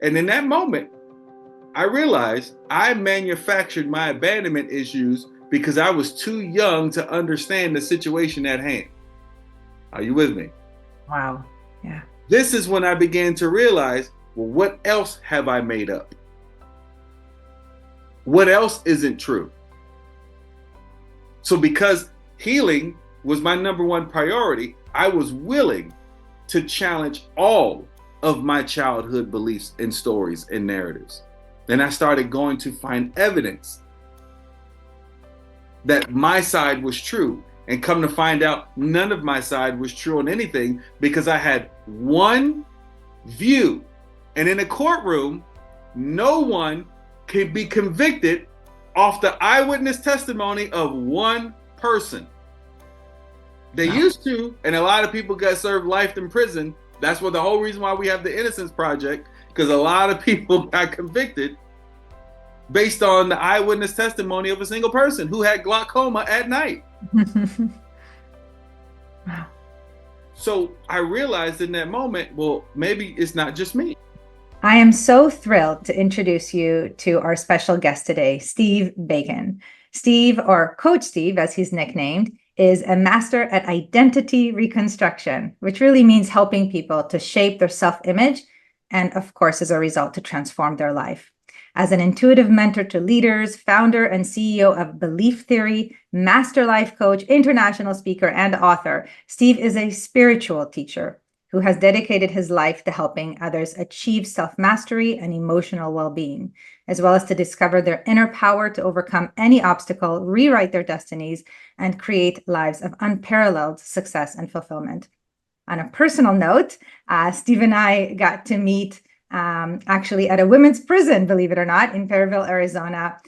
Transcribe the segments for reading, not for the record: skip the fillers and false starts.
And in that moment, I realized I manufactured my abandonment issues because I was too young to understand the situation at hand. Are you with me? Wow. Yeah. This is when I began to realize, well, what else have I made up? What else isn't true? So, because healing was my number one priority, I was willing to challenge all of my childhood beliefs and stories and narratives. Then I started going to find evidence that my side was true. And come to find out, none of my side was true on anything because I had one view. And in a courtroom, no one can be convicted off the eyewitness testimony of one person. They Wow. used to, and a lot of people got served life in prison. That's what the whole reason why we have the Innocence Project, because a lot of people got convicted based on the eyewitness testimony of a single person who had glaucoma at night. Wow. So I realized in that moment, well, maybe it's not just me. I am so thrilled to introduce you to our special guest today, Steve Bacon. Steve, or Coach Steve, as he's nicknamed, is a master at identity reconstruction, which really means helping people to shape their self-image and, of course, as a result, to transform their life. As an intuitive mentor to leaders, founder and CEO of Belief Theory, master life coach, international speaker, and author, Steve is a spiritual teacher who has dedicated his life to helping others achieve self-mastery and emotional well-being, as well as to discover their inner power to overcome any obstacle, rewrite their destinies, and create lives of unparalleled success and fulfillment. On a personal note, Steve and I got to meet actually at a women's prison, believe it or not, in Fairville, Arizona,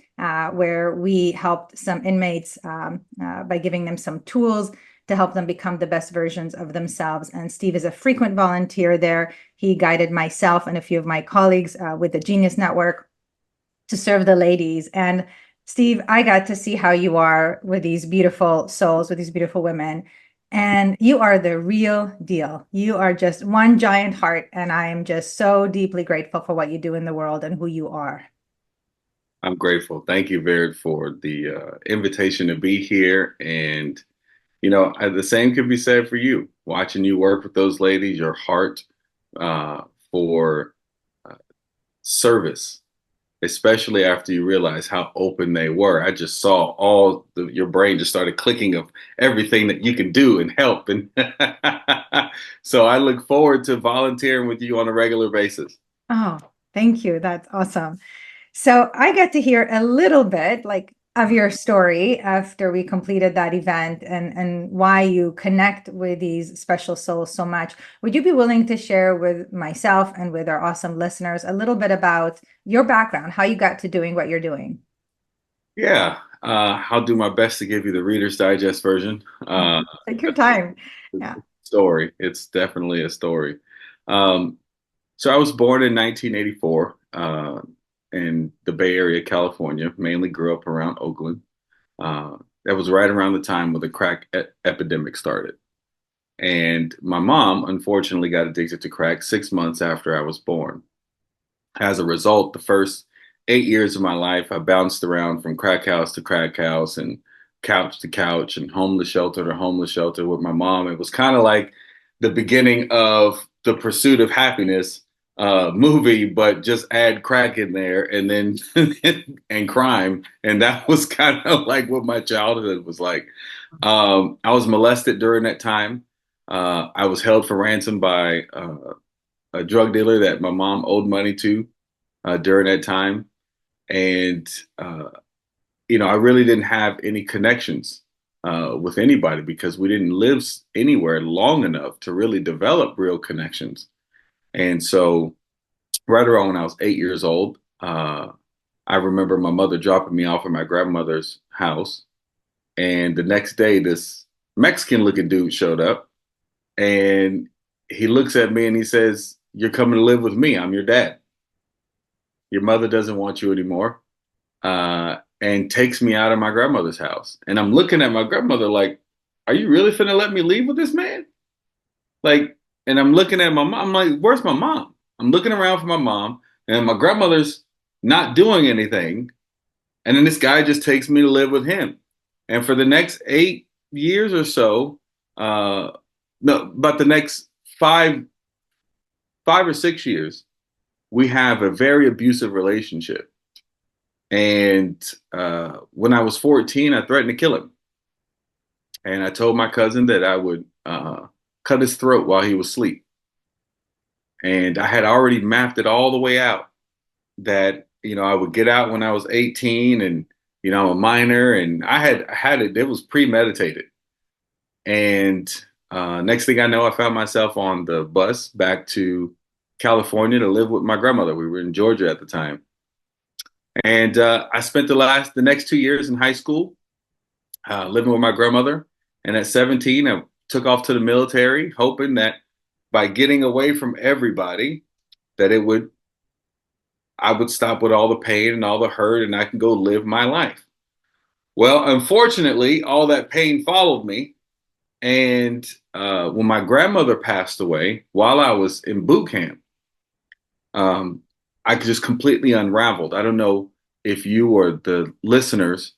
where we helped some inmates by giving them some tools to help them become the best versions of themselves. And Steve is a frequent volunteer there. He guided myself and a few of my colleagues with the Genius Network to serve the ladies. And Steve, I got to see how you are with these beautiful souls, with these beautiful women. And you are the real deal. You are just one giant heart. And I am just so deeply grateful for what you do in the world and who you are. I'm grateful. Thank you, Baird, for the invitation to be here. And, the same could be said for you. Watching you work with those ladies, your heart uh, for service, especially after you realize how open they were. I just saw your brain just started clicking of everything that you can do and help. And so I look forward to volunteering with you on a regular basis. Oh, thank you. That's awesome. So I got to hear a little bit of your story after we completed that event and why you connect with these special souls so much. Would you be willing to share with myself and with our awesome listeners a little bit about your background, how you got to doing what you're doing? Yeah, I'll do my best to give you the Reader's Digest version. Take your time. Yeah. Story. It's definitely a story. Um, so I was born in 1984 in the Bay Area, California. Mainly grew up around Oakland. That was right around the time when the crack epidemic started. And my mom, unfortunately, got addicted to crack 6 months after I was born. As a result, the first 8 years of my life, I bounced around from crack house and couch to couch and homeless shelter to homeless shelter with my mom. It was kind of like the beginning of the Pursuit of Happiness movie, but just add crack in there and then and crime. And that was kind of like what my childhood was like. I was molested during that time. I was held for ransom by a drug dealer that my mom owed money to during that time. And, I really didn't have any connections with anybody because we didn't live anywhere long enough to really develop real connections. And so, right around when I was 8 years old, I remember my mother dropping me off at my grandmother's house. And the next day, this Mexican looking dude showed up and he looks at me and he says, "You're coming to live with me. I'm your dad. Your mother doesn't want you anymore." And takes me out of my grandmother's house. And I'm looking at my grandmother like, "Are you really finna let me leave with this man?" Like, and I'm looking at my mom. I'm like, "Where's my mom?" I'm looking around for my mom. And my grandmother's not doing anything. And then this guy just takes me to live with him. And for the next 8 years or so, uh, no, but the next 5 or 6 years, we have a very abusive relationship. And when I was 14, I threatened to kill him. And I told my cousin that I would cut his throat while he was asleep. And I had already mapped it all the way out that, I would get out when I was 18 and, I'm a minor and I had it, it was premeditated. And next thing I know, I found myself on the bus back to California to live with my grandmother. We were in Georgia at the time. And I spent the next 2 years in high school living with my grandmother. And at 17, I took off to the military, hoping that by getting away from everybody, that I would stop with all the pain and all the hurt, and I can go live my life. Well, unfortunately, all that pain followed me. And when my grandmother passed away while I was in boot camp, um, I just completely unraveled. I don't know if you or the listeners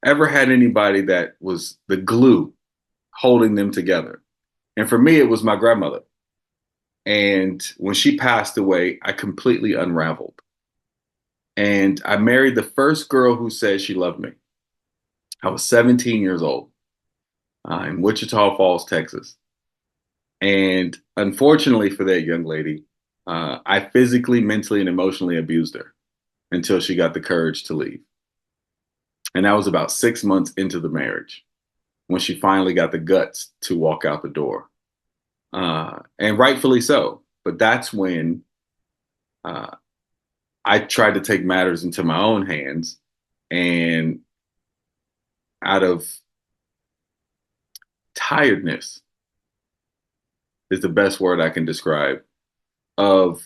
ever had anybody that was the glue holding them together. And for me, it was my grandmother. And when she passed away, I completely unraveled. And I married the first girl who said she loved me. I was 17 years old in Wichita Falls, Texas. And unfortunately for that young lady, I physically, mentally, and emotionally abused her until she got the courage to leave. And that was about 6 months into the marriage when she finally got the guts to walk out the door. And rightfully so. But that's when uh, I tried to take matters into my own hands. And out of tiredness is the best word I can describe of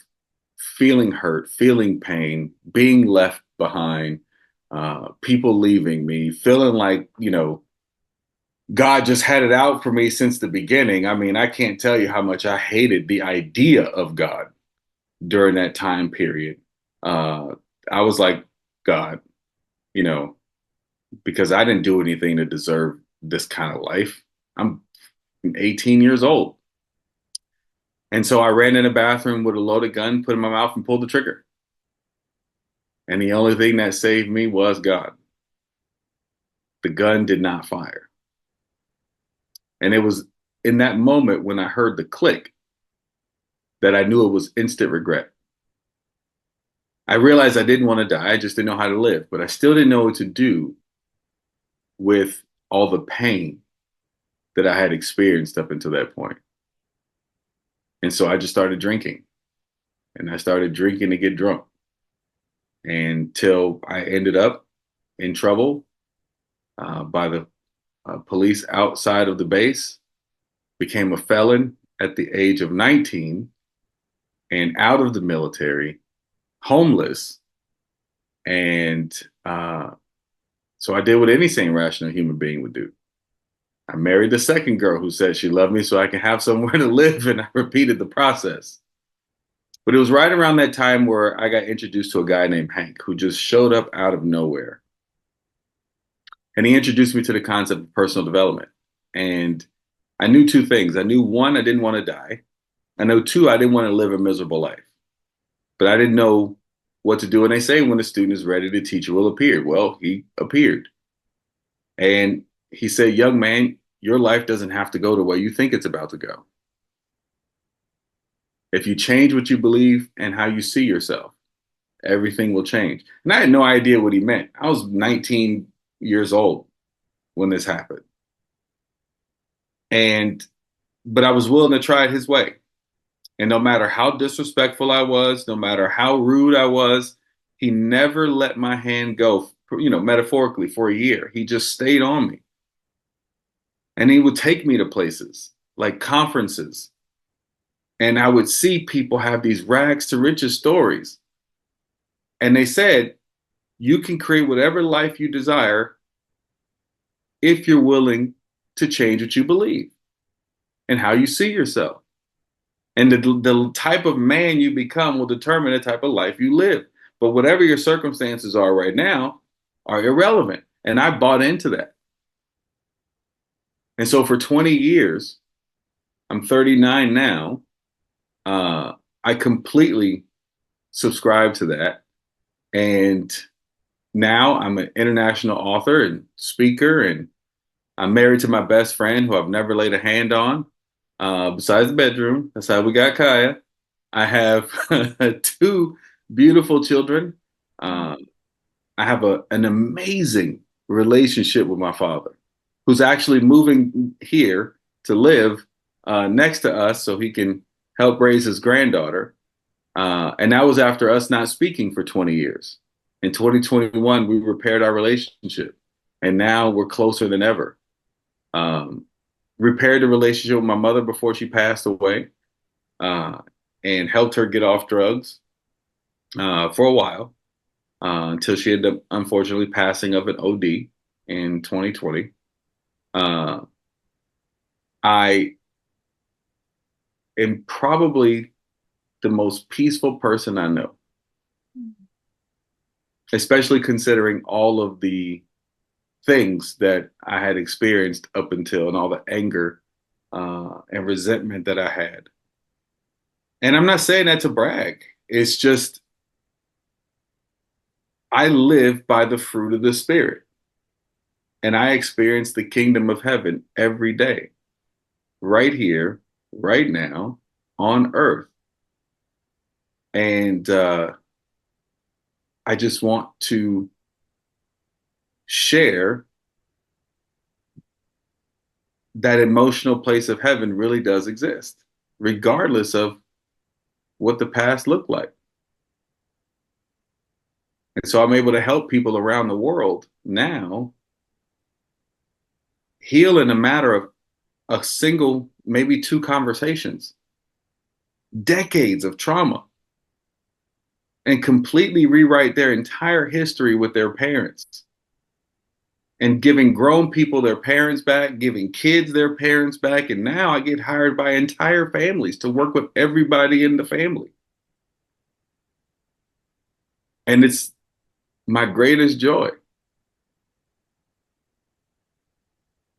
feeling hurt, feeling pain, being left behind, people leaving me, feeling like, God just had it out for me since the beginning. I mean, I can't tell you how much I hated the idea of God during that time period. Uh, I was like, God, you know, because I didn't do anything to deserve this kind of life. I'm 18 years old. And so I ran in the bathroom with a loaded gun, put it in my mouth, and pulled the trigger. And the only thing that saved me was God. The gun did not fire. And it was in that moment when I heard the click that I knew it was instant regret. I realized I didn't want to die. I just didn't know how to live, but I still didn't know what to do with all the pain that I had experienced up until that point. And so I just started drinking, and I started drinking to get drunk until I ended up in trouble by the police outside of the base, became a felon at the age of 19, and out of the military, homeless. And so I did what any sane, rational human being would do. I married the second girl who said she loved me so I can have somewhere to live, and I repeated the process. But it was right around that time where I got introduced to a guy named Hank who just showed up out of nowhere. And he introduced me to the concept of personal development. And I knew two things. I knew one, I didn't want to die. I know two, I didn't want to live a miserable life. But I didn't know what to do. And they say when a student is ready, the teacher will appear. Well, he appeared. And he said, young man, your life doesn't have to go the way you think it's about to go. If you change what you believe and how you see yourself, everything will change. And I had no idea what he meant. I was 19 years old when this happened. And, but I was willing to try it his way. And no matter how disrespectful I was, no matter how rude I was, he never let my hand go, metaphorically for a year. He just stayed on me. And he would take me to places like conferences. And I would see people have these rags to riches stories. And they said, you can create whatever life you desire if you're willing to change what you believe and how you see yourself. And the type of man you become will determine the type of life you live. But whatever your circumstances are right now are irrelevant. And I bought into that. And so for 20 years, I'm 39 now. I completely subscribe to that. And now I'm an international author and speaker, and I'm married to my best friend who I've never laid a hand on, besides the bedroom. That's how we got Kaya. I have two beautiful children. Um, I have an amazing relationship with my father, who's actually moving here to live next to us so he can help raise his granddaughter. And that was after us not speaking for 20 years. In 2021, we repaired our relationship, and now we're closer than ever. Um, Repaired the relationship with my mother before she passed away, uh, and helped her get off drugs for a while until she ended up unfortunately passing of an OD in 2020. Uh, I am probably the most peaceful person I know, especially considering all of the things that I had experienced up until and all the anger and resentment that I had. And I'm not saying that to brag. It's just I live by the fruit of the Spirit, and I experience the kingdom of heaven every day, right here, right now, on earth. And I just want to share that emotional place of heaven really does exist, regardless of what the past looked like. And so I'm able to help people around the world now heal in a matter of a single, maybe two conversations, decades of trauma, and completely rewrite their entire history with their parents, and giving grown people their parents back, giving kids their parents back. And now I get hired by entire families to work with everybody in the family. And it's my greatest joy.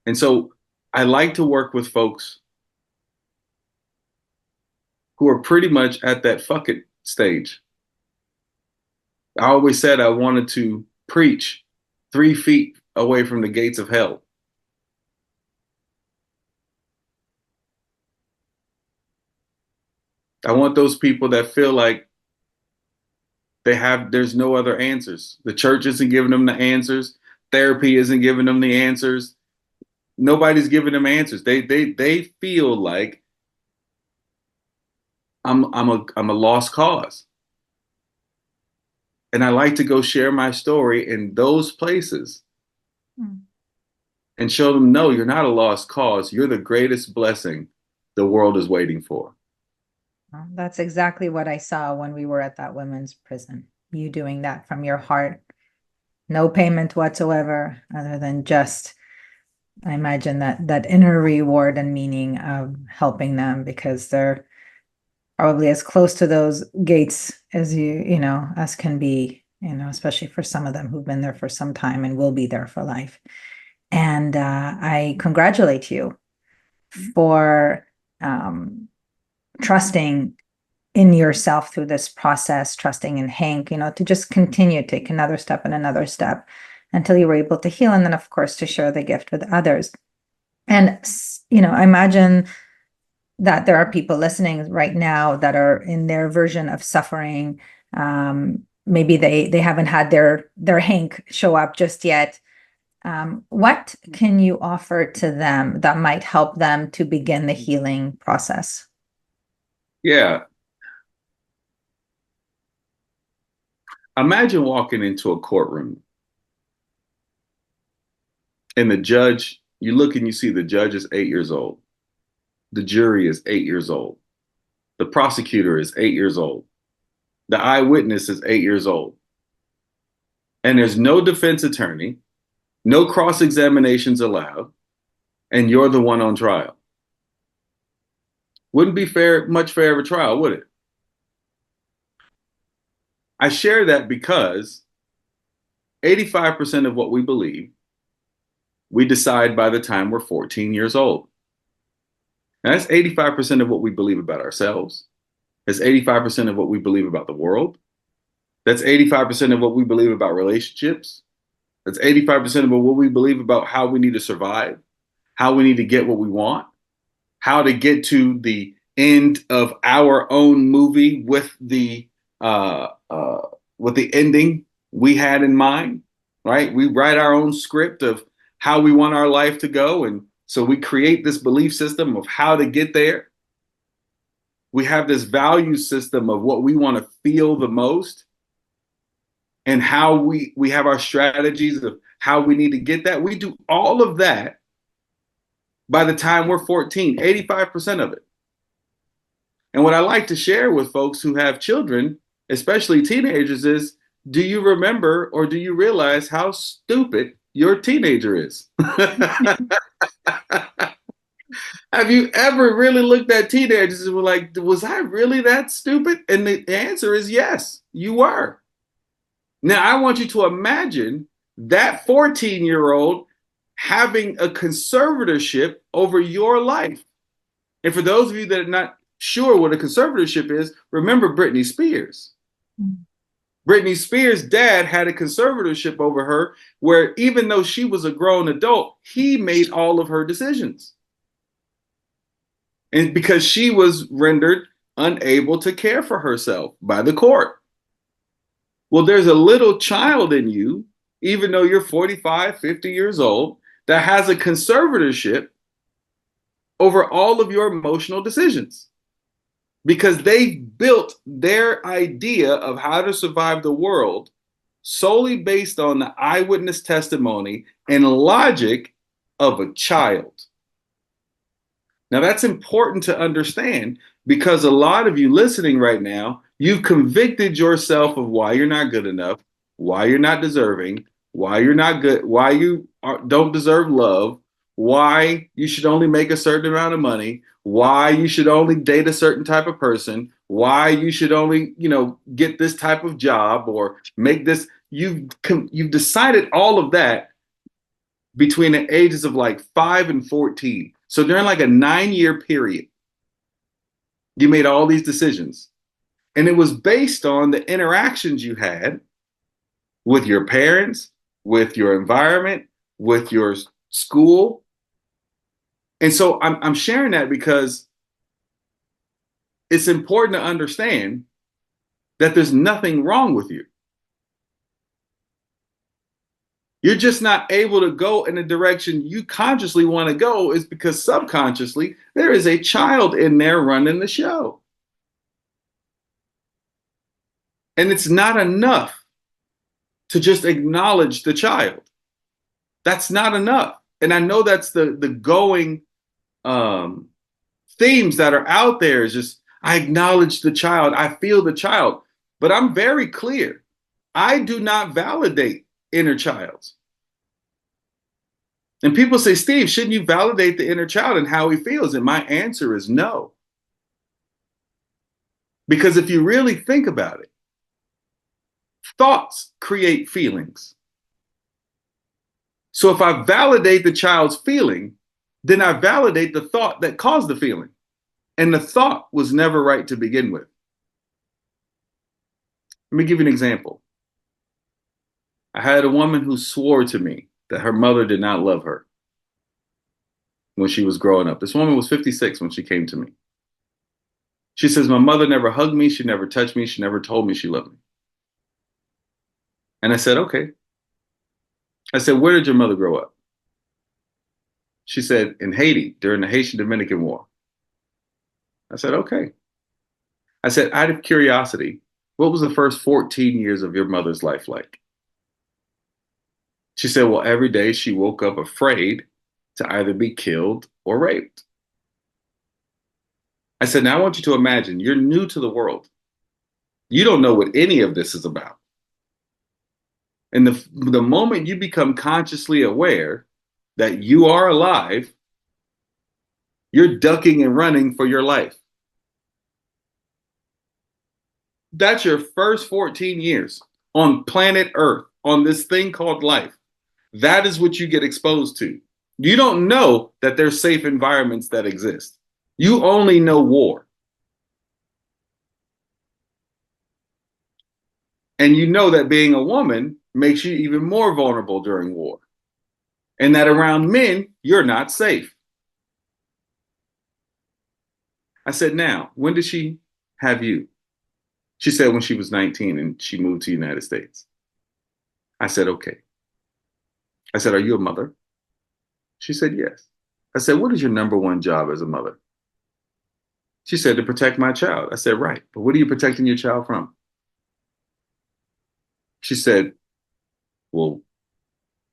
And so I like to work with folks who are pretty much at that fuck it stage. I always said I wanted to preach 3 feet away from the gates of hell. I want those people that feel like there's no other answers. The church isn't giving them the answers. Therapy isn't giving them the answers. Nobody's giving them answers. They feel like I'm a lost cause. And I like to go share my story in those places and show them, no, you're not a lost cause. You're the greatest blessing the world is waiting for. Well, that's exactly what I saw when we were at that women's prison. You doing that from your heart, no payment whatsoever, other than just, I imagine that inner reward and meaning of helping them, because they're probably as close to those gates as as can be, especially for some of them who've been there for some time and will be there for life. And I congratulate you for trusting in yourself through this process, trusting in Hank, to just continue to take another step and another step until you were able to heal. And then, of course, to share the gift with others. And, I imagine that there are people listening right now that are in their version of suffering. Maybe they haven't had their Hank show up just yet. What can you offer to them that might help them to begin the healing process? Yeah. Imagine walking into a courtroom and the judge, you look and you see the judge is 8 years old. The jury is 8 years old. The prosecutor is 8 years old. The eyewitness is 8 years old. And there's no defense attorney, no cross examinations allowed, and you're the one on trial. Wouldn't be much fair of a trial, would it? I share that because 85% of what we believe, we decide by the time we're 14 years old. And that's 85% of what we believe about ourselves. That's 85% of what we believe about the world. That's 85% of what we believe about relationships. That's 85% of what we believe about how we need to survive, how we need to get what we want, how to get to the end of our own movie uh, uh, with the ending we had in mind. Right? We write our own script of how we want our life to go, and so we create this belief system of how to get there. We have this value system of what we want to feel the most, and how we have our strategies of how we need to get that. We do all of that by the time we're 14, 85% of it. And what I like to share with folks who have children, especially teenagers, is do you remember or do you realize how stupid your teenager is? Have you ever really looked at teenagers and were like, was I really that stupid? And the answer is yes, you were. Now, I want you to imagine that 14-year-old having a conservatorship over your life. And for those of you that are not sure what a conservatorship is, remember Britney Spears. Mm-hmm. Britney Spears' dad had a conservatorship over her where even though she was a grown adult, he made all of her decisions. And because she was rendered unable to care for herself by the court. Well, there's a little child in you, even though you're 45, 50 years old, that has a conservatorship over all of your emotional decisions because they built their idea of how to survive the world solely based on the eyewitness testimony and logic of a child. Now, that's important to understand because a lot of you listening right now, you've convicted yourself of why you're not good enough, why you're not deserving, why you're not good, why you don't deserve love, why you should only make a certain amount of money, why you should only date a certain type of person, why you should only, get this type of job or make this. You've decided all of that between the ages of like 5 and 14. So during like a 9-year period, you made all these decisions. And it was based on the interactions you had with your parents, with your environment, with your school. And so I'm sharing that because it's important to understand that there's nothing wrong with you. You're just not able to go in the direction you consciously want to go is because subconsciously there is a child in there running the show. And it's not enough to just acknowledge the child. That's not enough. And I know that's the going themes that are out there is just, I acknowledge the child. I feel the child. But I'm very clear. I do not validate inner childs. And people say, Steve, shouldn't you validate the inner child and how he feels? And my answer is no. Because if you really think about it, thoughts create feelings. So if I validate the child's feeling, then I validate the thought that caused the feeling. And the thought was never right to begin with. Let me give you an example. I had a woman who swore to me that her mother did not love her when she was growing up. This woman was 56 when she came to me. She says, my mother never hugged me. She never touched me. She never told me she loved me. And I said, okay. I said, where did your mother grow up? She said, in Haiti during the Haitian-Dominican War. I said, okay. I said, out of curiosity, what was the first 14 years of your mother's life like? She said, well, every day she woke up afraid to either be killed or raped. I said, now I want you to imagine you're new to the world. You don't know what any of this is about. And the moment you become consciously aware that you are alive, You're ducking and running for your life. That's your first 14 years on planet Earth, on this thing called life. That is what you get exposed to. You don't know that there's safe environments that exist. You only know war. And you know that being a woman makes you even more vulnerable during war. And that around men, you're not safe. I said, now, when did she have you? She said when she was 19 and she moved to the United States. I said, okay. I said, are you a mother? She said, yes. I said, what is your number one job as a mother? She said, to protect my child. I said, right. But what are you protecting your child from? She said, well,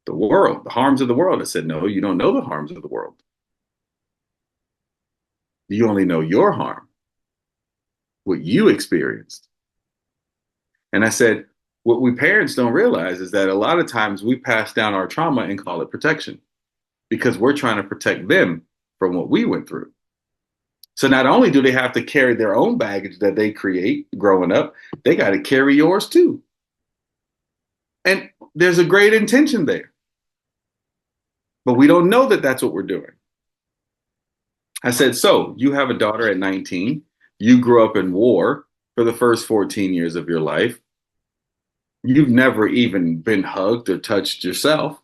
the world, the harms of the world. I said, no, you don't know the harms of the world. You only know your harm, what you experienced. And I said, what we parents don't realize is that a lot of times we pass down our trauma and call it protection because we're trying to protect them from what we went through. So not only do they have to carry their own baggage that they create growing up, they got to carry yours too. And there's a great intention there. But we don't know that that's what we're doing. I said, so you have a daughter at 19. You grew up in war for the first 14 years of your life. You've never even been hugged or touched yourself.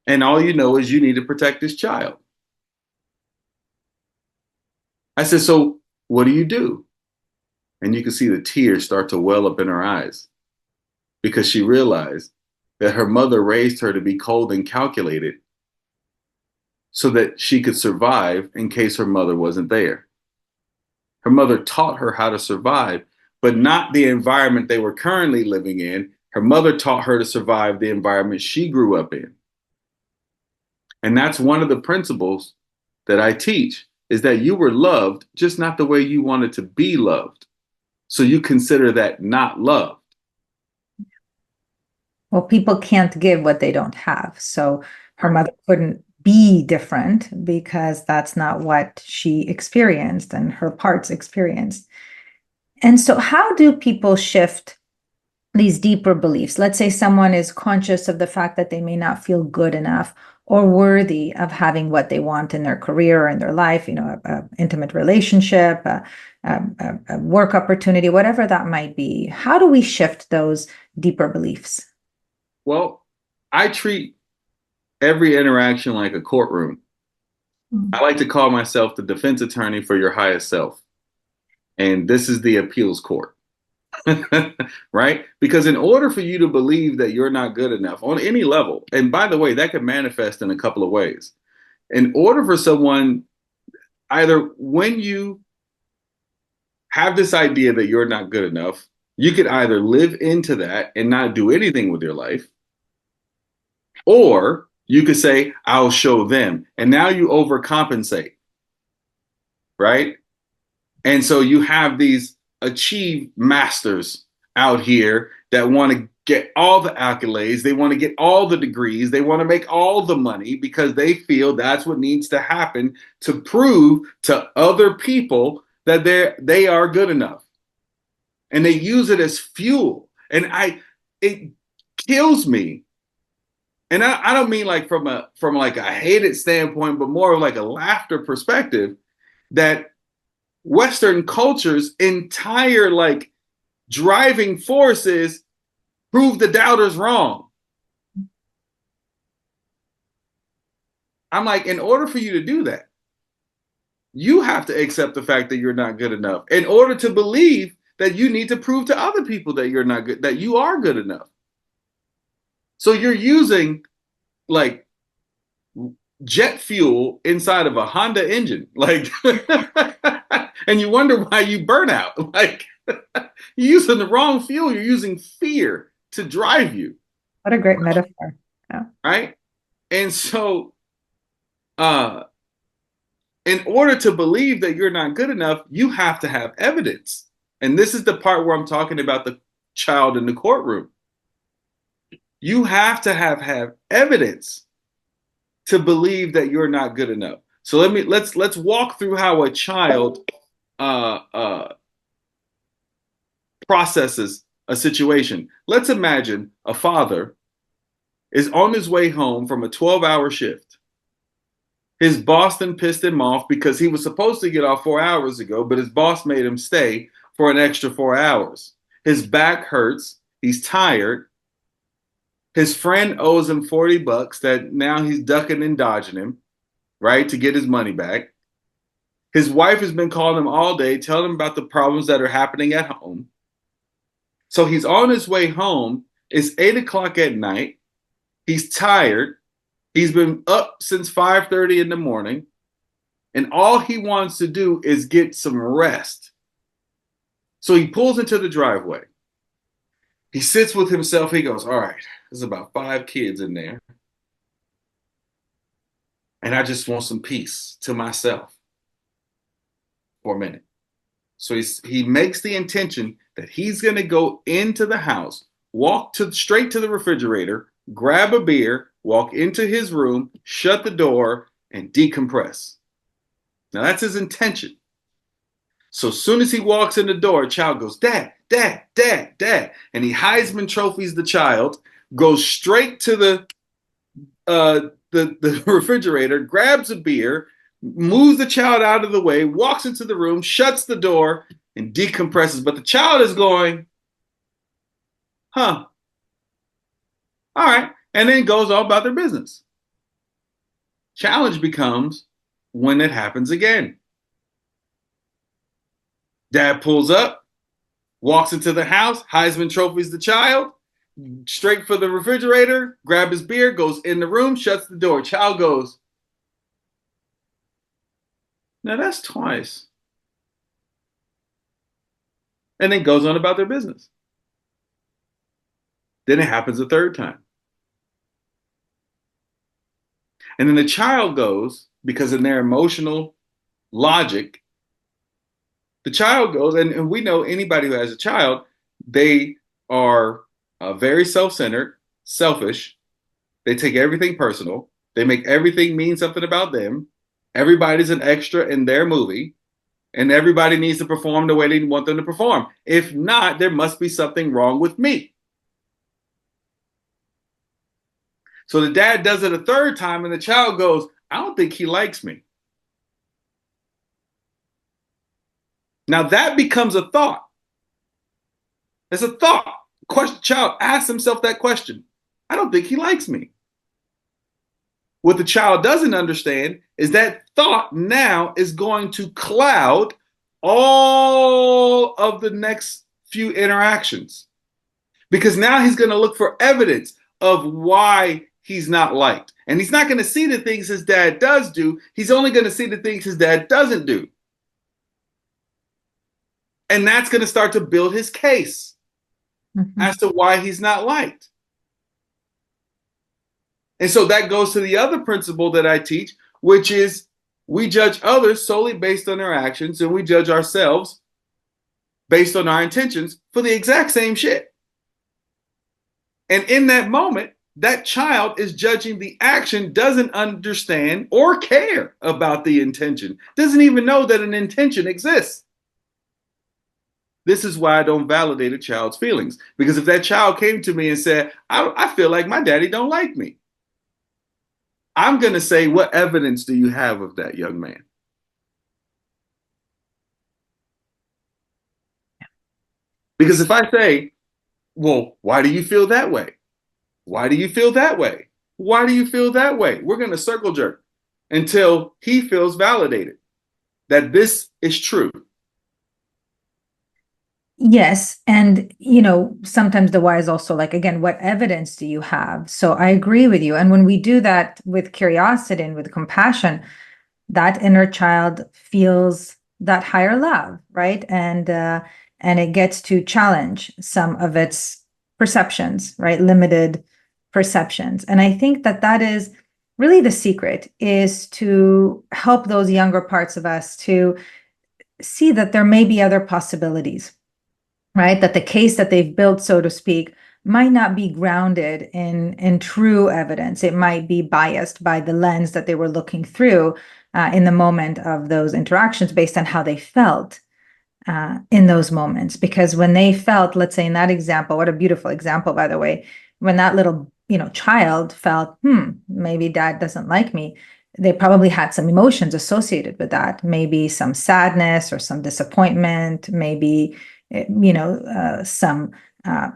And all you know is you need to protect this child. I said, so what do you do? And you can see the tears start to well up in her eyes because she realized that her mother raised her to be cold and calculated so that she could survive in case her mother wasn't there. Her mother taught her how to survive, but not the environment they were currently living in. Her mother taught her to survive the environment she grew up in. And that's one of the principles that I teach is that you were loved, just not the way you wanted to be loved. So you consider that not love. Well, people can't give what they don't have. So her mother couldn't be different because that's not what she experienced and her parts experienced. And so, how do people shift these deeper beliefs? Let's say someone is conscious of the fact that they may not feel good enough or worthy of having what they want in their career or in their life, a intimate relationship, a work opportunity, whatever that might be. How do we shift those deeper beliefs? Well, I treat every interaction like a courtroom. I like to call myself the defense attorney for your highest self. And this is the appeals court. Right? Because in order for you to believe that you're not good enough on any level, and by the way, that could manifest in a couple of ways. In order for someone, either when you have this idea that you're not good enough, you could either live into that and not do anything with your life, or you could say, I'll show them. And now you overcompensate, right? And so you have these achieved masters out here that want to get all the accolades. They want to get all the degrees. They want to make all the money because they feel that's what needs to happen to prove to other people that they are good enough. And they use it as fuel. And it kills me. And I don't mean like from like a hated standpoint, but more of like a laughter perspective that Western culture's entire like driving forces prove the doubters wrong. I'm like, in order for you to do that, you have to accept the fact that you're not good enough in order to believe that you need to prove to other people that you're not good, that you are good enough. So you're using like jet fuel inside of a Honda engine, like, and you wonder why you burn out. Like, you're using the wrong fuel. You're using fear to drive you. What a great metaphor. Yeah. Right. And so, in order to believe that you're not good enough, you have to have evidence. And this is the part where I'm talking about the child in the courtroom. You have to have evidence to believe that you're not good enough. So let's walk through how a child uh, uh, processes a situation. Let's imagine a father is on his way home from a 12-hour shift. His boss then pissed him off because he was supposed to get off 4 hours ago, but his boss made him stay for an extra 4 hours. His back hurts. He's tired. His friend owes him $40 that now he's ducking and dodging him, right, to get his money back. His wife has been calling him all day, telling him about the problems that are happening at home. So he's on his way home. It's 8 o'clock at night. He's tired. He's been up since 5:30 in the morning. And all he wants to do is get some rest. So he pulls into the driveway. He sits with himself. He goes, all right, there's about 5 kids in there. And I just want some peace to myself for a minute. So he makes the intention that he's going to go into the house, straight to the refrigerator, grab a beer, walk into his room, shut the door, and decompress. Now that's his intention. So as soon as he walks in the door, a child goes, Dad, Dad, Dad, Dad. And he Heisman trophies the child, goes straight to the refrigerator, grabs a beer, moves the child out of the way, walks into the room, shuts the door, and decompresses. But the child is going, huh, all right, and then goes all about their business. Challenge becomes when it happens again. Dad pulls up, walks into the house, Heisman trophies the child, straight for the refrigerator, grab his beer, goes in the room, shuts the door. Child goes, now that's twice. And then goes on about their business. Then it happens a third time. And then the child goes, because in their emotional logic, the child goes, and we know anybody who has a child, they are very self-centered, selfish. They take everything personal. They make everything mean something about them. Everybody's an extra in their movie, and everybody needs to perform the way they want them to perform. If not, there must be something wrong with me. So the dad does it a third time, and the child goes, I don't think he likes me. Now that becomes a thought. It's a thought. Child asks himself that question. I don't think he likes me. What the child doesn't understand is that thought now is going to cloud all of the next few interactions. Because now he's going to look for evidence of why he's not liked. And he's not going to see the things his dad does do. He's only going to see the things his dad doesn't do. And that's going to start to build his case as to why he's not liked. And so that goes to the other principle that I teach, which is we judge others solely based on their actions, and we judge ourselves based on our intentions for the exact same shit. And in that moment, that child is judging the action, doesn't understand or care about the intention, doesn't even know that an intention exists. This is why I don't validate a child's feelings. Because if that child came to me and said, I feel like my daddy don't like me, I'm going to say, what evidence do you have of that, young man? Because if I say, well, why do you feel that way? Why do you feel that way? Why do you feel that way? We're going to circle jerk until he feels validated that this is true. Yes. And, sometimes the why is also like, again, what evidence do you have? So I agree with you. And when we do that with curiosity and with compassion, that inner child feels that higher love, right? And it gets to challenge some of its perceptions, right? Limited perceptions. And I think that is really the secret, is to help those younger parts of us to see that there may be other possibilities, right? That the case that they've built, so to speak, might not be grounded in true evidence. It might be biased by the lens that they were looking through. in the moment of those interactions based on how they felt in those moments. Because when they felt, let's say in that example, what a beautiful example, by the way, when that little, child felt, maybe dad doesn't like me, they probably had some emotions associated with that, maybe some sadness or some disappointment, maybe, some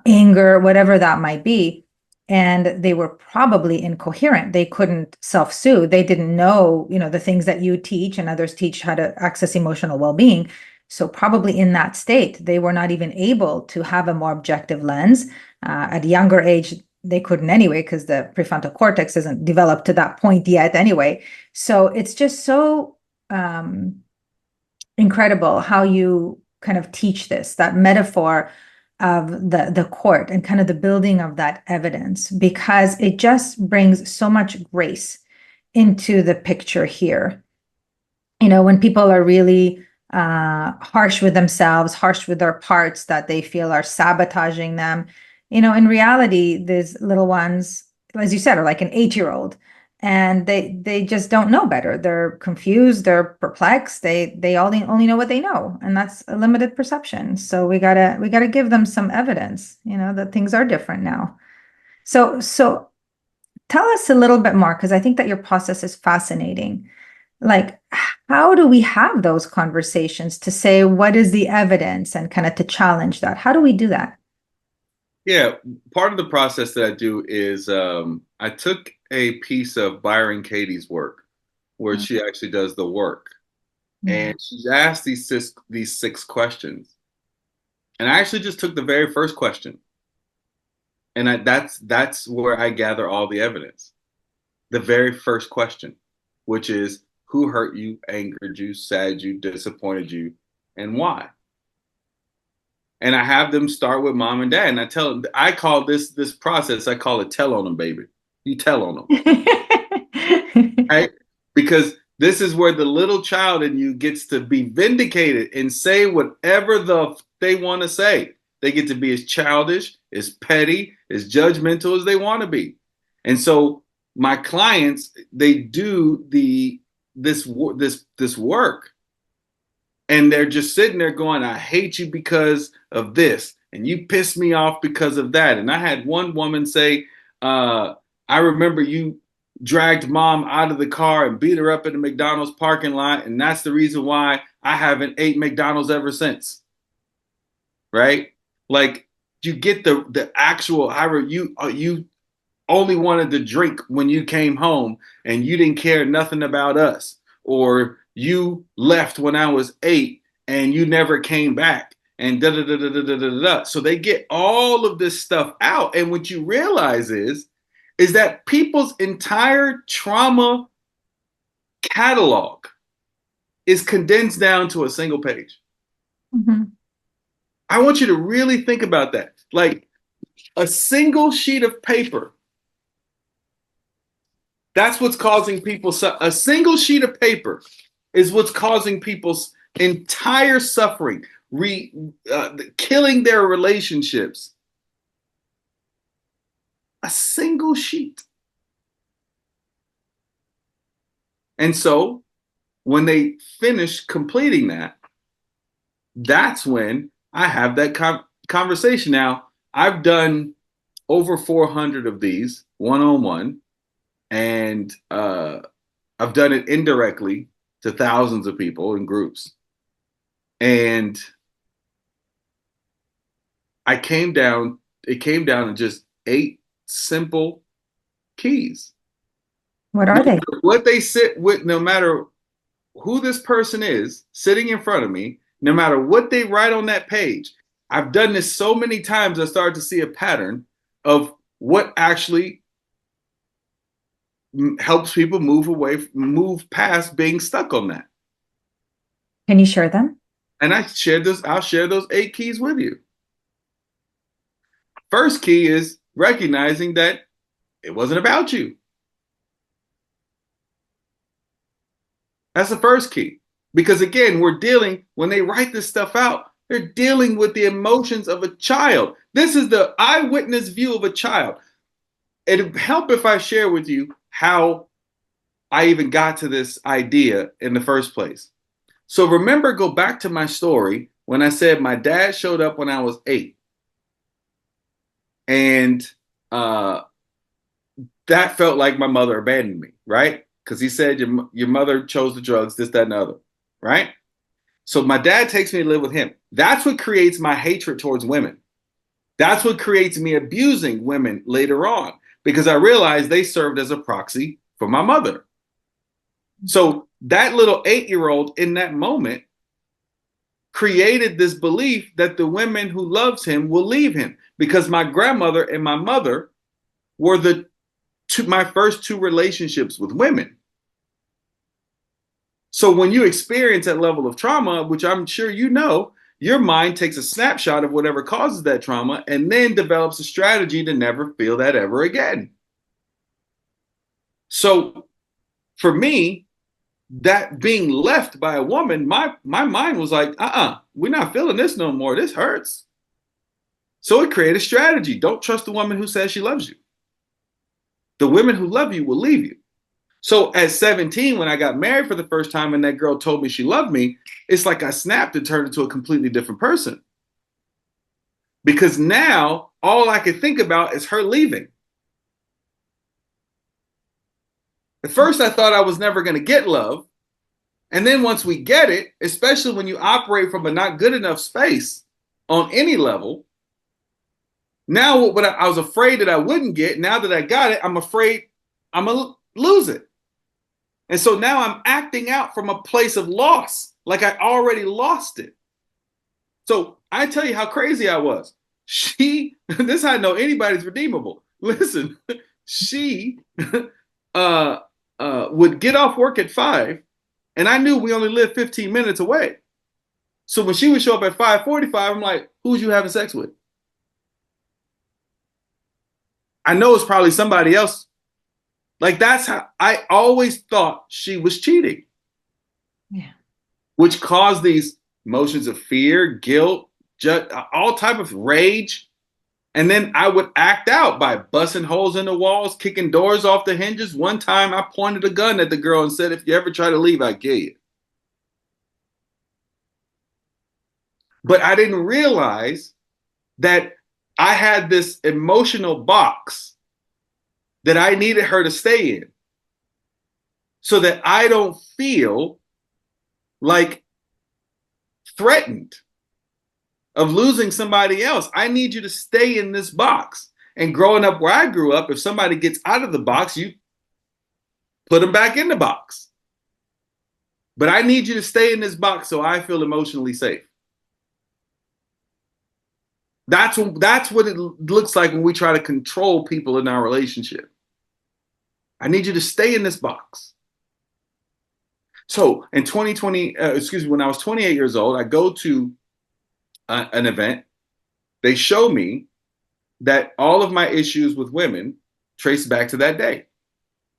anger, whatever that might be. And they were probably incoherent. They couldn't self-soothe. They didn't know, the things that you teach and others teach how to access emotional well-being. So probably in that state, they were not even able to have a more objective lens. At a younger age, they couldn't anyway, because the prefrontal cortex isn't developed to that point yet anyway. So it's just so incredible how you kind of teach this, that metaphor of the court and kind of the building of that evidence, because it just brings so much grace into the picture here. When people are really harsh with themselves, harsh with their parts that they feel are sabotaging them. In reality, these little ones, as you said, are like an 8-year-old, and they just don't know better. They're confused, they're perplexed. They only know what they know, and that's a limited perception. So we gotta give them some evidence, that things are different now. So tell us a little bit more, because I think that your process is fascinating. Like, how do we have those conversations to say what is the evidence and kind of to challenge that? How do we do that? Yeah, part of the process that I do is I took a piece of Byron Katie's work where Mm. she actually does the work, Yeah. and she's asked these six questions, and I actually just took the very first question, and that's where I gather all the evidence. The very first question, which is who hurt you, angered you, sad you, disappointed you, and why. And I have them start with mom and dad, and I tell them, I call this process, I call it tell on them, baby. You tell on them, right? Because this is where the little child in you gets to be vindicated and say whatever they want to say. They get to be as childish, as petty, as judgmental as they want to be. And so my clients, they do this work, and they're just sitting there going, I hate you because of this, and you pissed me off because of that. And I had one woman say, I remember you dragged mom out of the car and beat her up in the McDonald's parking lot, and that's the reason why I haven't ate McDonald's ever since. Right? Like, you get the actual, however, you only wanted to drink when you came home, and you didn't care nothing about us, or you left when I was 8 and you never came back, and da da da da da da da da. So they get all of this stuff out, and what you realize is that people's entire trauma catalog is condensed down to a single page. Mhm. I want you to really think about that. Like, a single sheet of paper. That's what's causing people. A single sheet of paper is what's causing people's entire suffering, killing their relationships. A single sheet. And so when they finish completing that, that's when I have that conversation. Now, I've done over 400 of these one-on-one, and I've done it indirectly to thousands of people in groups. And it came down to just 8 simple keys. What No are they? matter what they sit with, no matter who this person is sitting in front of me, no matter what they write on that page, I've done this so many times, I started to see a pattern of what actually helps people move past being stuck on that. Can you share them? And I'll share those 8 keys with you. First key is recognizing that it wasn't about you. That's the first key. Because again, when they write this stuff out, they're dealing with the emotions of a child. This is the eyewitness view of a child. It'd help if I share with you how I even got to this idea in the first place. So remember, go back to my story when I said my dad showed up when I was 8. And uh, that felt like my mother abandoned me, right? Because he said, your mother chose the drugs, this, that, and the other, right? So my dad takes me to live with him. That's what creates my hatred towards women. That's what creates me abusing women later on, because I realized they served as a proxy for my mother. So that little 8-year-old in that moment created this belief that the women who loves him will leave him, because my grandmother and my mother were my first 2 relationships with women. So when you experience that level of trauma, which I'm sure you know, your mind takes a snapshot of whatever causes that trauma and then develops a strategy to never feel that ever again. So for me, that being left by a woman, my mind was like, we're not feeling this no more. This hurts. So it created a strategy. Don't trust the woman who says she loves you. The women who love you will leave you. So at 17, when I got married for the first time and that girl told me she loved me, it's like I snapped and turned into a completely different person. Because now all I can think about is her leaving. At first, I thought I was never going to get love. And then once we get it, especially when you operate from a not good enough space on any level, now what I was afraid that I wouldn't get, now that I got it, I'm afraid I'm going to lose it. And so now I'm acting out from a place of loss, like I already lost it. So I tell you how crazy I was. This is how I know anybody's redeemable. Listen, she would get off work at 5, and I knew we only lived 15 minutes away. So when she would show up at 5:45, I'm like, who's you having sex with? I know it's probably somebody else. Like, that's how I always thought she was cheating. Yeah. Which caused these emotions of fear, guilt, all type of rage. And then I would act out by busting holes in the walls, kicking doors off the hinges. One time I pointed a gun at the girl and said, if you ever try to leave, I'll kill you. But I didn't realize that I had this emotional box that I needed her to stay in so that I don't feel like threatened of losing somebody else. I need you to stay in this box. And growing up where I grew up, if somebody gets out of the box, you put them back in the box. But I need you to stay in this box so I feel emotionally safe. That's what it looks like when we try to control people in our relationship. I need you to stay in this box. So in 2020, when I was 28 years old, I go to an event. They show me that all of my issues with women trace back to that day.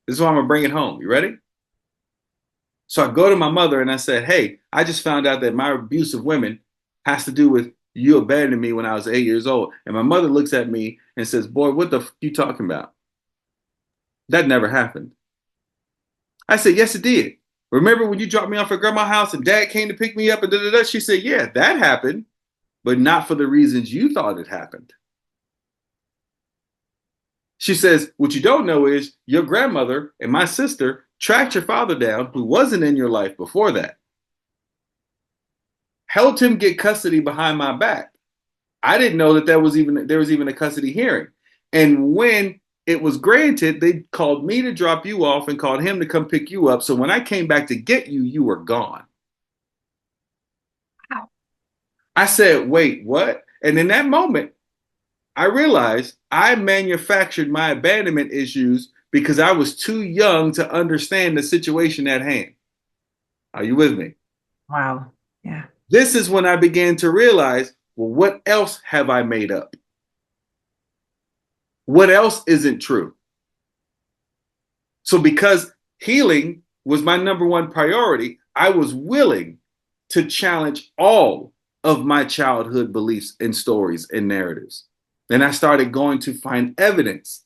This is why I'm gonna bring it home. You ready? So I go to my mother and I said, hey, I just found out that my abuse of women has to do with you abandoning me when I was 8 years old. And my mother looks at me and says, boy, what the f you talking about? That never happened. I said, yes, it did. Remember when you dropped me off at grandma's house and dad came to pick me up and da-da-da? She said, yeah, that happened, but not for the reasons you thought it happened. She says, what you don't know is your grandmother and my sister tracked your father down, who wasn't in your life before that, helped him get custody behind my back. I didn't know that there was even a custody hearing. And when it was granted, they called me to drop you off and called him to come pick you up. So when I came back to get you, you were gone. Wow. I said, wait, what? And in that moment, I realized I manufactured my abandonment issues because I was too young to understand the situation at hand. Are you with me? Wow. Yeah. This is when I began to realize, well, what else have I made up? What else isn't true? So because healing was my number one priority, I was willing to challenge all of my childhood beliefs and stories and narratives. Then I started going to find evidence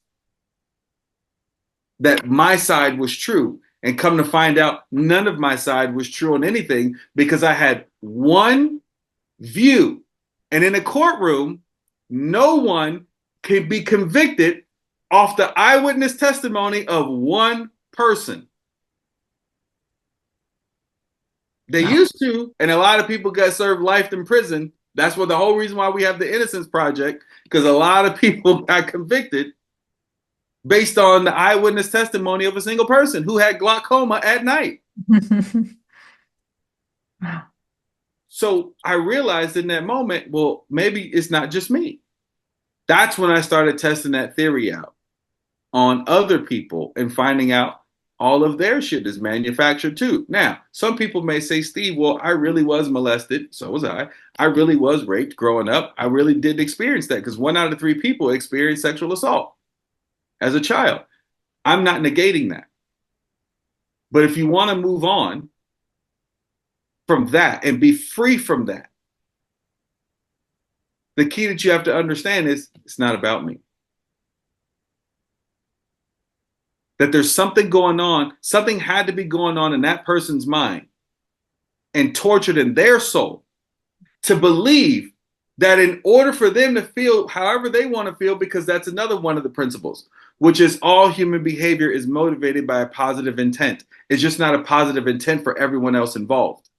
that my side was true. And come to find out, none of my side was true on anything because I had one view. And in a courtroom, no one can be convicted off the eyewitness testimony of one person. They Wow. used to, and a lot of people got served life in prison. That's what the whole reason why we have the Innocence Project, because a lot of people got convicted based on the eyewitness testimony of a single person who had glaucoma at night. Wow. So I realized in that moment, well, maybe it's not just me. That's when I started testing that theory out on other people and finding out all of their shit is manufactured too. Now, some people may say, Steve, well, I really was molested. So was I. I really was raped growing up. I really did experience that because 1 out of 3 people experience sexual assault as a child. I'm not negating that. But if you want to move on from that and be free from that, the key that you have to understand is it's not about me. That there's something going on, something had to be going on in that person's mind and tortured in their soul to believe that in order for them to feel however they want to feel, because that's another one of the principles, which is all human behavior is motivated by a positive intent. It's just not a positive intent for everyone else involved.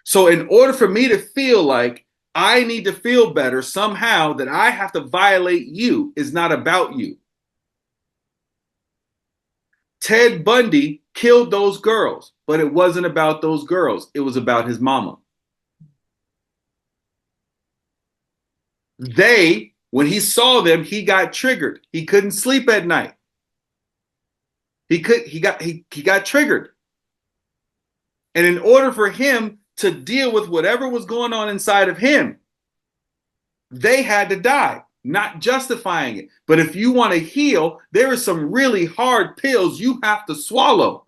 So in order for me to feel like I need to feel better somehow, that I have to violate you is not about you. Ted Bundy killed those girls, but it wasn't about those girls. It was about his mama. When he saw them, he got triggered. He couldn't sleep at night. He got triggered. And in order for him to deal with whatever was going on inside of him, they had to die. Not justifying it. But if you want to heal, there are some really hard pills you have to swallow.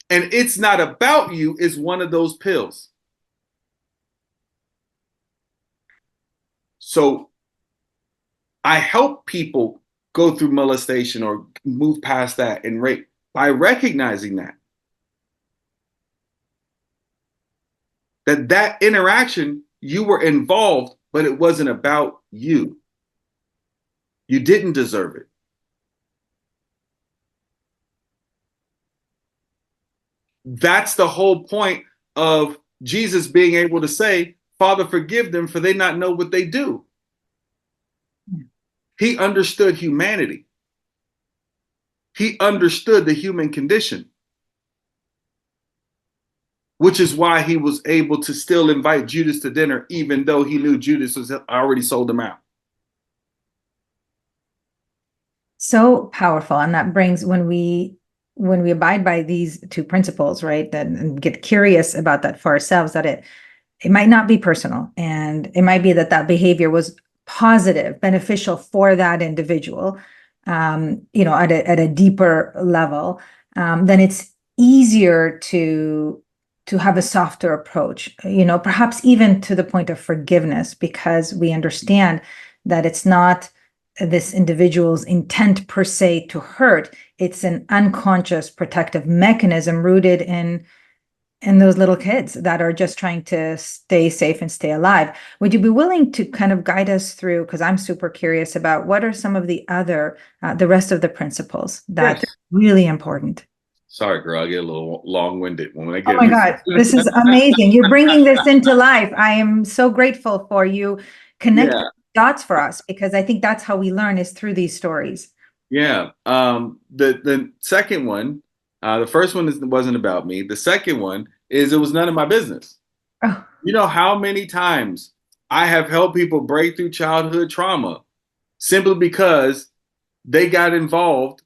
And it's not about you, it's one of those pills. So I help people go through molestation or move past that and rape by recognizing that interaction, you were involved, but it wasn't about you. You didn't deserve it. That's the whole point of Jesus being able to say, Father, forgive them, for they not know what they do. He understood humanity. He understood the human condition, which is why he was able to still invite Judas to dinner, even though he knew Judas was already sold him out. So powerful. And that brings when we abide by these two principles, right, that and get curious about that for ourselves, that it might not be personal, and it might be that that behavior was positive, beneficial for that individual, at a deeper level, then it's easier to have a softer approach, perhaps even to the point of forgiveness, because we understand that it's not this individual's intent per se to hurt. It's an unconscious protective mechanism rooted in those little kids that are just trying to stay safe and stay alive. Would you be willing to kind of guide us through, because I'm super curious about what are some of the rest of the principles that are Yes. really important? Sorry, girl, I get a little long-winded when I Oh get my God, this is amazing. You're bringing this into life. I am so grateful for you connecting Yeah, dots for us, because I think that's how we learn, is through these stories. yeah. The second one, the first one wasn't about me. The second one is it was none of my business. Oh, You know how many times I have helped people break through childhood trauma simply because they got involved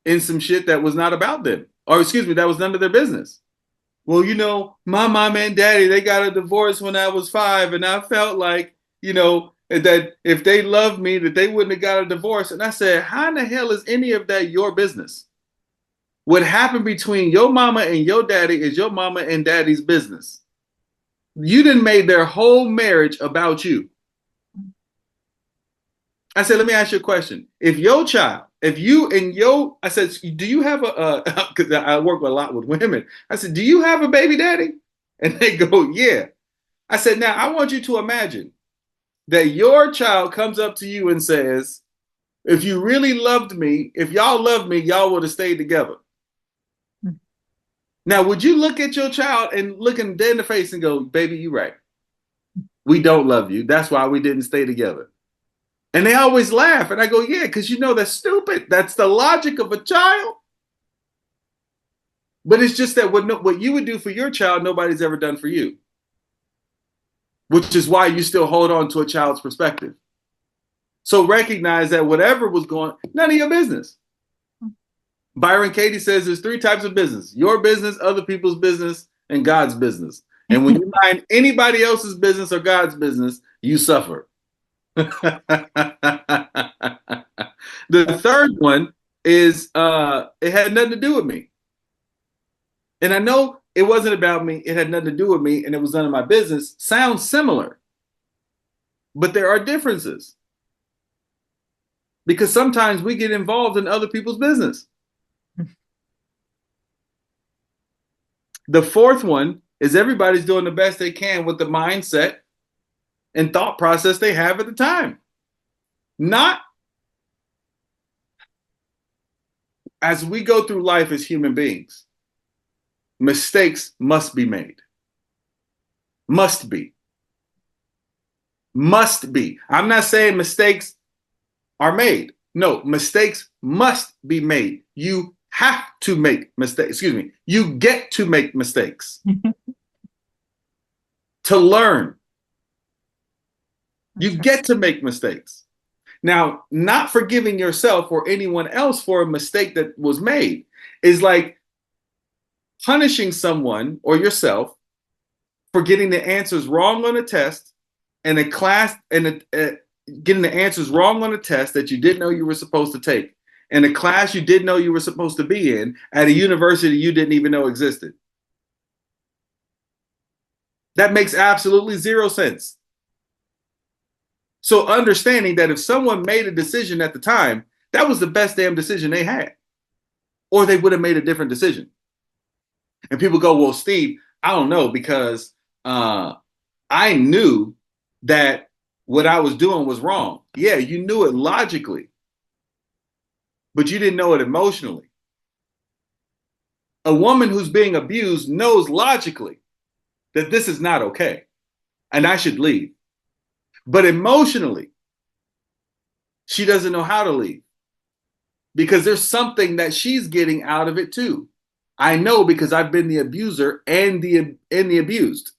in some shit that was not about them, or excuse me, that was none of their business. Well, my mom and daddy, they got a divorce when I was 5, and I felt like, that if they loved me, that they wouldn't have got a divorce. And I said, how in the hell is any of that your business? What happened between your mama and your daddy is your mama and daddy's business. You done made their whole marriage about you. I said, let me ask you a question. If your child, if you and your, I said, do you have because I work a lot with women. I said, do you have a baby daddy? And they go, yeah. I said, now I want you to imagine that your child comes up to you and says, if you really loved me, if y'all loved me, y'all would have stayed together. Now, would you look at your child and look him dead in the face and go, baby, you right. We don't love you. That's why we didn't stay together. And they always laugh. And I go, yeah, because you know that's stupid. That's the logic of a child. But it's just that what you would do for your child, nobody's ever done for you. Which is why you still hold on to a child's perspective. So recognize that whatever was going, none of your business. Byron Katie says there's three types of business: your business, other people's business, and God's business. And when you mind anybody else's business or God's business, you suffer. The third one is it had nothing to do with me. And I know it wasn't about me, it had nothing to do with me, and it was none of my business. Sounds similar, but there are differences. Because sometimes we get involved in other people's business. The fourth one is everybody's doing the best they can with the mindset and thought process they have at the time. Not as we go through life as human beings, mistakes must be made. Must be. Must be. I'm not saying mistakes are made. No, mistakes must be made. You have to make mistakes. Excuse me. You get to make mistakes to learn. You get to make mistakes. Now, not forgiving yourself or anyone else for a mistake that was made is like punishing someone or yourself for getting the answers wrong on a test and a class and getting the answers wrong on a test that you didn't know you were supposed to take, in a class you didn't know you were supposed to be in, at a university you didn't even know existed. That makes absolutely zero sense. So understanding that if someone made a decision at the time, that was the best damn decision they had, or they would have made a different decision. And people go, well, Steve, I don't know, because I knew that what I was doing was wrong. Yeah, you knew it logically, but you didn't know it emotionally. A woman who's being abused knows logically that this is not okay and I should leave. But emotionally, she doesn't know how to leave because there's something that she's getting out of it too. I know because I've been the abuser and the abused.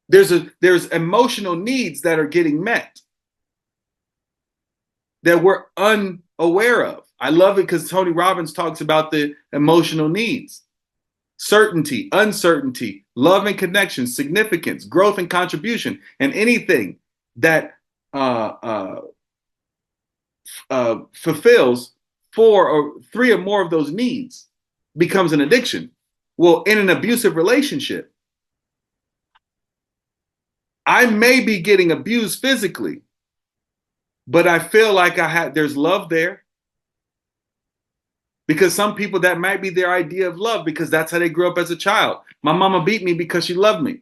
There's emotional needs that are getting met that we're unaware of. I love it because Tony Robbins talks about the emotional needs: certainty, uncertainty, love and connection, significance, growth and contribution, and anything that fulfills four or three or more of those needs becomes an addiction. Well, in an abusive relationship, I may be getting abused physically, but I feel like there's love there. Because some people, that might be their idea of love because that's how they grew up as a child. My mama beat me because she loved me.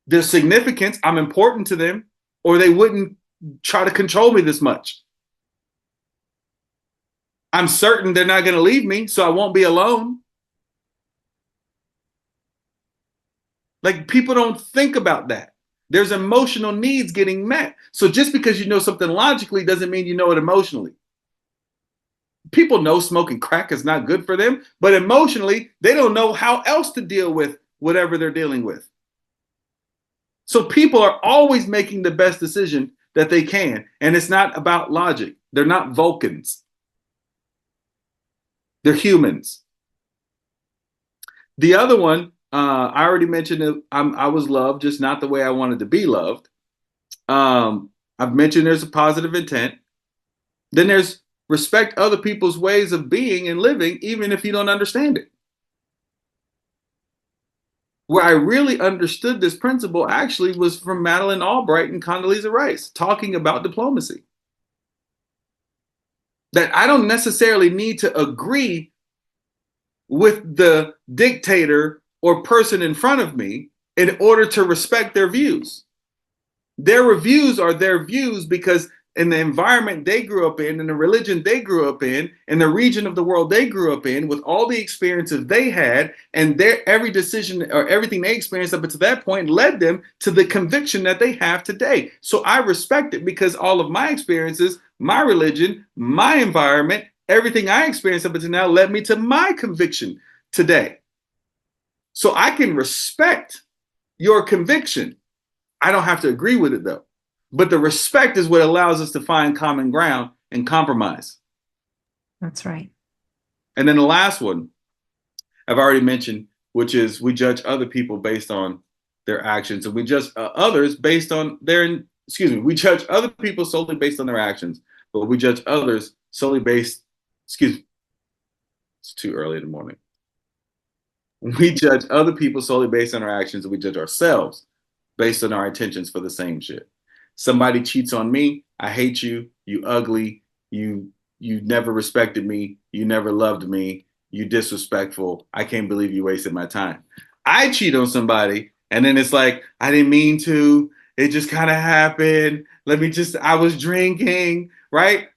There's significance. I'm important to them, or they wouldn't try to control me this much. I'm certain they're not going to leave me, so I won't be alone. Like, people don't think about that. There's emotional needs getting met. So just because you know something logically doesn't mean you know it emotionally. People know smoking crack is not good for them, but emotionally, they don't know how else to deal with whatever they're dealing with. So people are always making the best decision that they can, and it's not about logic. They're not Vulcans. They're humans. The other one, I already mentioned it, I was loved, just not the way I wanted to be loved. I've mentioned there's a positive intent. Then there's respect other people's ways of being and living, even if you don't understand it. Where I really understood this principle actually was from Madeleine Albright and Condoleezza Rice talking about diplomacy. That I don't necessarily need to agree with the dictator or person in front of me in order to respect their views. Their reviews are their views because in the environment they grew up in the religion they grew up in the region of the world they grew up in, with all the experiences they had, and their every decision or everything they experienced up until that point led them to the conviction that they have today. So I respect it because all of my experiences, my religion, my environment, everything I experienced up until now led me to my conviction today. So I can respect your conviction. I don't have to agree with it though. But the respect is what allows us to find common ground and compromise. That's right. And then the last one I've already mentioned, which is we judge other people based on their actions, and we judge others based on their, excuse me, we judge other people solely based on their actions, but we judge others solely based, excuse me, it's too early in the morning. We judge other people solely based on our actions, and we judge ourselves based on our intentions for the same shit. Somebody cheats on me, I hate you, you ugly, you never respected me, you never loved me, you disrespectful, I can't believe you wasted my time. I cheat on somebody and then it's like, I didn't mean to, it just kind of happened. I was drinking, right?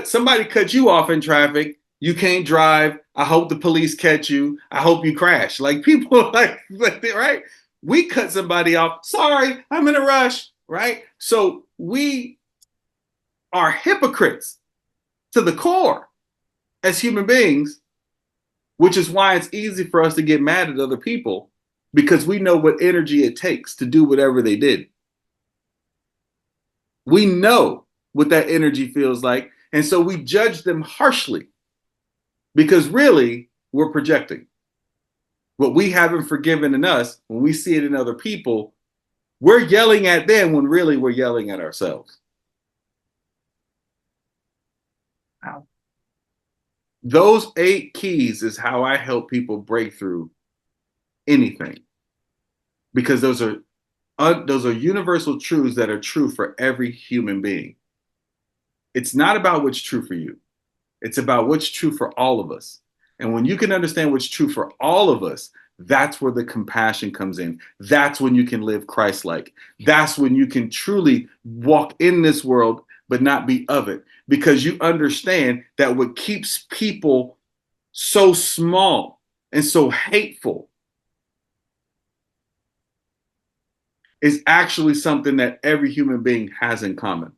Somebody cut you off in traffic, you can't drive. I hope the police catch you. I hope you crash. Like people right? We cut somebody off. Sorry, I'm in a rush, right? So we are hypocrites to the core as human beings, which is why it's easy for us to get mad at other people because we know what energy it takes to do whatever they did. We know what that energy feels like. And so we judge them harshly because really we're projecting. What we haven't forgiven in us, when we see it in other people, we're yelling at them when really we're yelling at ourselves. Wow. Those 8 keys is how I help people break through anything, because those are universal truths that are true for every human being. It's not about what's true for you. It's about what's true for all of us. And when you can understand what's true for all of us, that's where the compassion comes in. That's when you can live Christ-like. That's when you can truly walk in this world, but not be of it. Because you understand that what keeps people so small and so hateful is actually something that every human being has in common.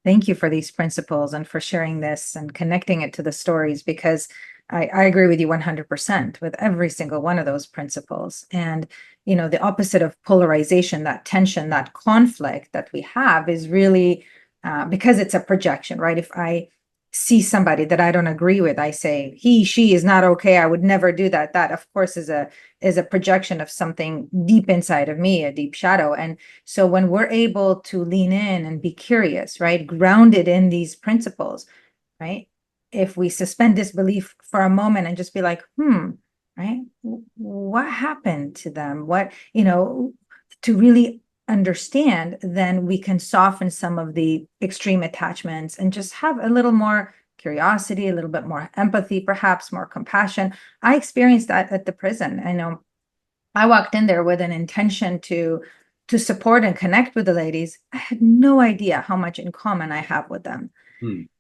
Thank you for these principles and for sharing this and connecting it to the stories, because I agree with you 100% with every single one of those principles. And, the opposite of polarization, that tension, that conflict that we have is really because it's a projection, right? If I see somebody that I don't agree with, I say, he, she is not okay. I would never do that. That, of course, is a projection of something deep inside of me, a deep shadow. And so when we're able to lean in and be curious, right, grounded in these principles, right, if we suspend disbelief for a moment and just be like, right, what happened to them? What, to really understand, then we can soften some of the extreme attachments and just have a little more curiosity, a little bit more empathy, perhaps more compassion. I experienced that at the prison. I know I walked in there with an intention to support and connect with the ladies. I had no idea how much in common I have with them.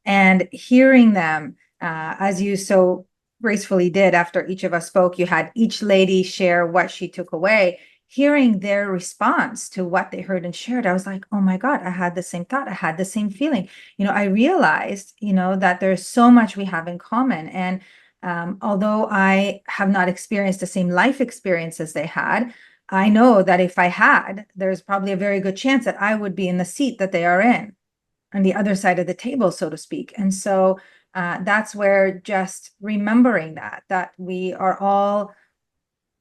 And hearing them, as you so gracefully did after each of us spoke, you had each lady share what she took away. Hearing their response to what they heard and shared, I was like, oh my God, I had the same thought. I had the same feeling. I realized, that there's so much we have in common. And although I have not experienced the same life experiences they had, I know that if I had, there's probably a very good chance that I would be in the seat that they are in, on the other side of the table, so to speak. And so that's where just remembering that we are all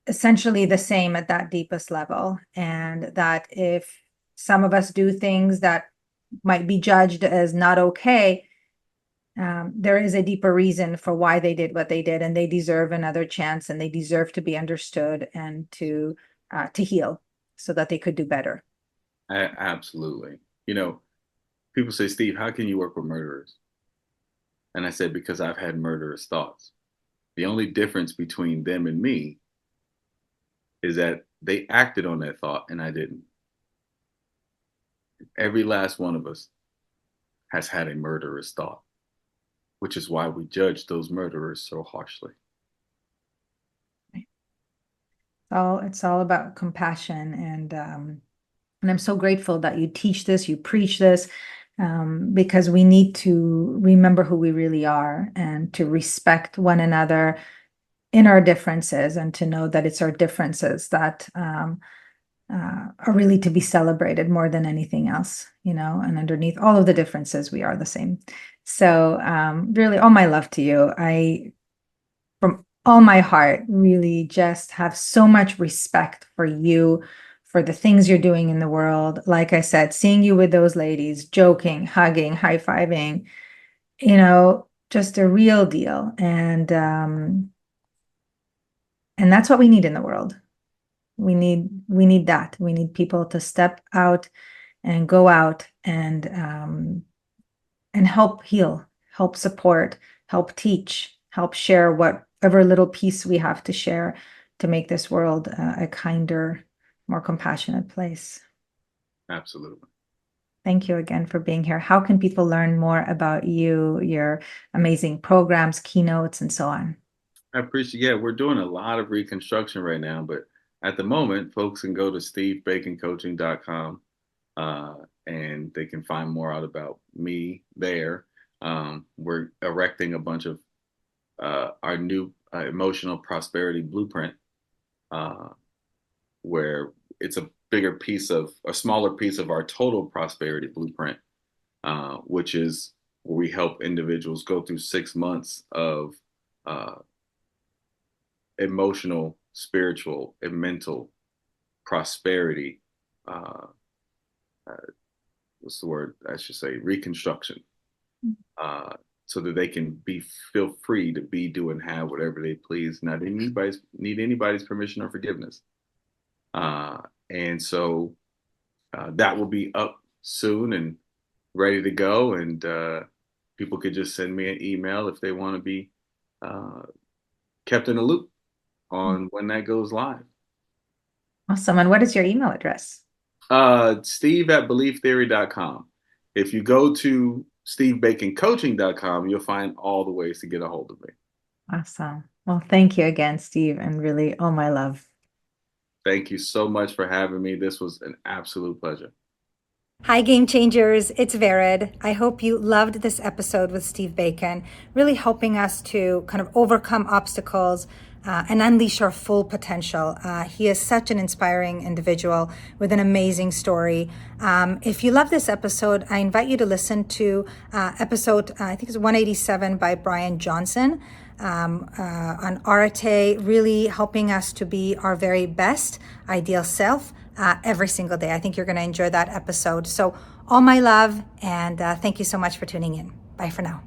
essentially the same at that deepest level, and that if some of us do things that might be judged as not okay, there is a deeper reason for why they did what they did, and they deserve another chance, and they deserve to be understood and to heal so that they could do better. Absolutely. You know, people say, Steve, how can you work with murderers? And I said, because I've had murderous thoughts. The only difference between them and me is that they acted on that thought and I didn't. Every last one of us has had a murderous thought, which is why we judge those murderers so harshly. It's all about compassion, and I'm so grateful that you teach this, you preach this, because we need to remember who we really are and to respect one another in our differences, and to know that it's our differences that are really to be celebrated more than anything else, and underneath all of the differences, we are the same. So really, all my love to you. From all my heart, really just have so much respect for you, for the things you're doing in the world. Like I said, seeing you with those ladies, joking, hugging, high-fiving, just a real deal. And that's what we need in the world. We need that. We need people to step out and go out and help heal, help support, help teach, help share whatever little piece we have to share to make this world a kinder, more compassionate place. Absolutely. Thank you again for being here. How can people learn more about you, your amazing programs, keynotes, and so on? I appreciate, yeah, we're doing a lot of reconstruction right now, but at the moment, folks can go to stevebaconcoaching.com and they can find more out about me there. We're erecting a bunch of our new emotional prosperity blueprint, uh, where it's a smaller piece of our total prosperity blueprint, which is where we help individuals go through 6 months of uh, emotional, spiritual, and mental prosperity. Uh, uh, what's the word? I should say reconstruction, uh, so that they can feel free to be, do, and have whatever they please. Not need anybody's permission or forgiveness. Uh, and so that will be up soon and ready to go. And people could just send me an email if they want to be uh, kept in a loop on when that goes live. Awesome. And what is your email address? Steve at belieftheory.com. If you go to stevebaconcoaching.com, you'll find all the ways to get a hold of me. Awesome. Well, thank you again, Steve, and really all my love. Thank you so much for having me. This was an absolute pleasure. Hi, game changers. It's Vered. I hope you loved this episode with Steve Bacon, really helping us to kind of overcome obstacles and unleash our full potential. He is such an inspiring individual with an amazing story. If you love this episode, I invite you to listen to episode, I think it's 187 by Brian Johnson. On Arate, really helping us to be our very best ideal self every single day. I think you're going to enjoy that episode. So all my love, and thank you so much for tuning in. Bye for now.